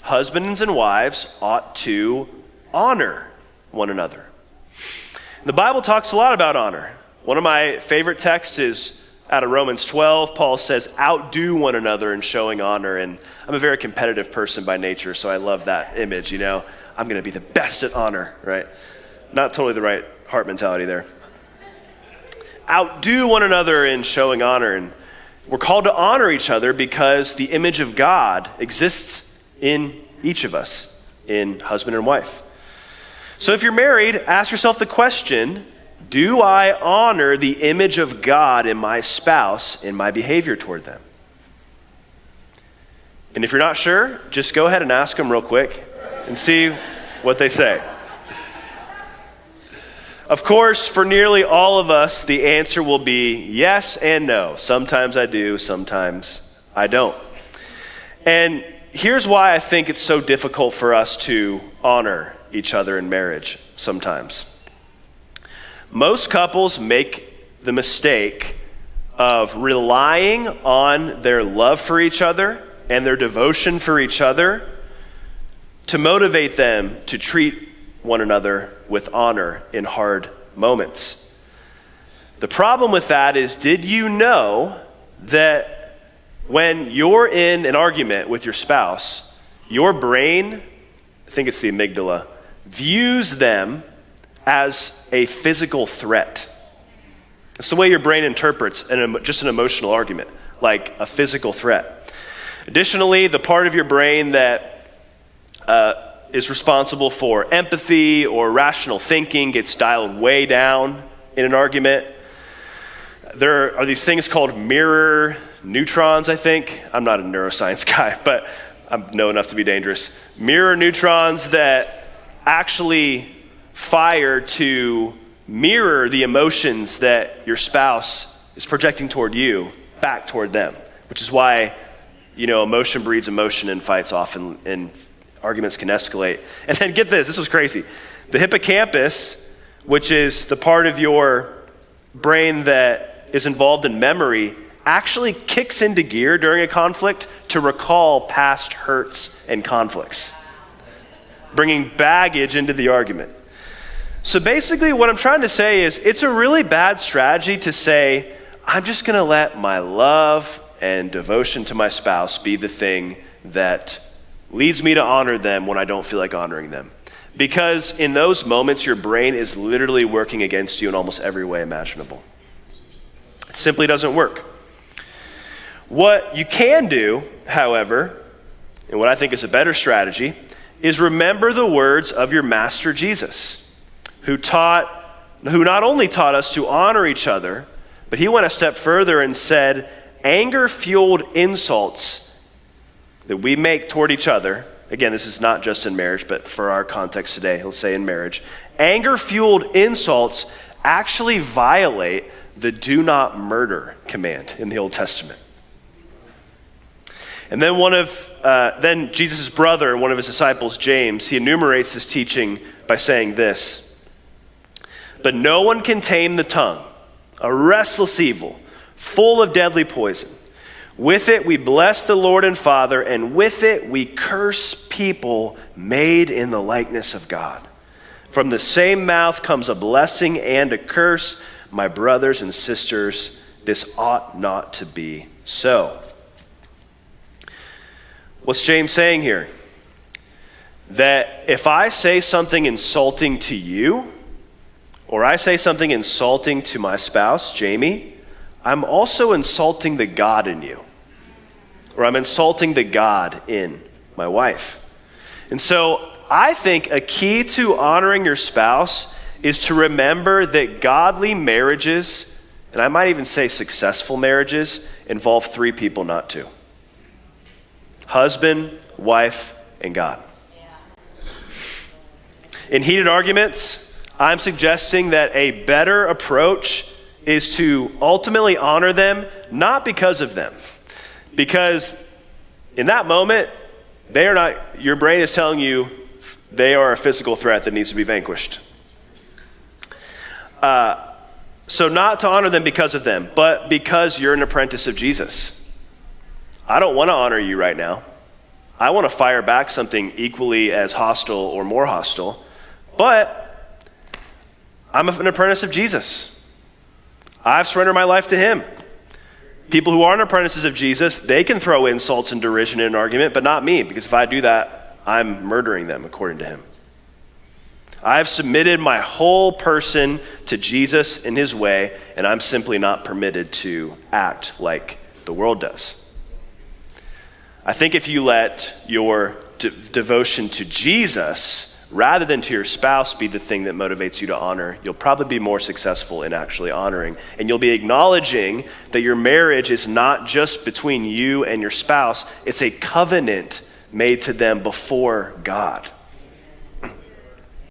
husbands and wives ought to honor one another. The Bible talks a lot about honor. One of my favorite texts is out of Romans 12. Paul says, outdo one another in showing honor. And I'm a very competitive person by nature, so I love that image, you know. I'm going to be the best at honor, right? Not totally the right heart mentality there. Outdo one another in showing honor. And we're called to honor each other because the image of God exists in each of us, in husband and wife. So if you're married, ask yourself the question, do I honor the image of God in my spouse in my behavior toward them? And if you're not sure, just go ahead and ask them real quick and see what they say. Of course, for nearly all of us, the answer will be yes and no. Sometimes I do, sometimes I don't. And here's why I think it's so difficult for us to honor each other in marriage sometimes. Most couples make the mistake of relying on their love for each other and their devotion for each other to motivate them to treat one another with honor in hard moments. The problem with that is, did you know that when you're in an argument with your spouse, your brain, I think it's the amygdala, views them as a physical threat. It's the way your brain interprets just an emotional argument, like a physical threat. Additionally, the part of your brain that is responsible for empathy or rational thinking gets dialed way down in an argument. There are these things called mirror neutrons, I think. I'm not a neuroscience guy, but I know enough to be dangerous. Mirror neutrons that actually fire to mirror the emotions that your spouse is projecting toward you back toward them, which is why, you know, emotion breeds emotion and fights often and arguments can escalate. And then get this was crazy. The hippocampus, which is the part of your brain that is involved in memory, actually kicks into gear during a conflict to recall past hurts and conflicts, bringing baggage into the argument. So basically what I'm trying to say is it's a really bad strategy to say, I'm just going to let my love and devotion to my spouse be the thing that leads me to honor them when I don't feel like honoring them. Because in those moments, your brain is literally working against you in almost every way imaginable. It simply doesn't work. What you can do, however, and what I think is a better strategy, is remember the words of your master Jesus, who not only taught us to honor each other, but he went a step further and said, anger-fueled insults that we make toward each other, again, this is not just in marriage, but for our context today, he'll say in marriage, anger-fueled insults actually violate the do not murder command in the Old Testament. And then Jesus' brother and one of his disciples, James, he enumerates this teaching by saying this, but no one can tame the tongue, a restless evil, full of deadly poison. With it we bless the Lord and Father, and with it we curse people made in the likeness of God. From the same mouth comes a blessing and a curse. My brothers and sisters, this ought not to be so. What's James saying here? That if I say something insulting to you, or I say something insulting to my spouse, Jamie, I'm also insulting the God in you. Or I'm insulting the God in my wife. And so I think a key to honoring your spouse is to remember that godly marriages, and I might even say successful marriages, involve three people, not two. Husband, wife, and God. In heated arguments, I'm suggesting that a better approach is to ultimately honor them, not because of them. Because in that moment, they are not, your brain is telling you they are a physical threat that needs to be vanquished. So not to honor them because of them, but because you're an apprentice of Jesus. I don't want to honor you right now. I want to fire back something equally as hostile or more hostile, but I'm an apprentice of Jesus. I've surrendered my life to him. People who aren't apprentices of Jesus, they can throw insults and derision in an argument, but not me, because if I do that, I'm murdering them according to him. I've submitted my whole person to Jesus in his way, and I'm simply not permitted to act like the world does. I think if you let your devotion to Jesus rather than to your spouse be the thing that motivates you to honor, you'll probably be more successful in actually honoring. And you'll be acknowledging that your marriage is not just between you and your spouse, it's a covenant made to them before God.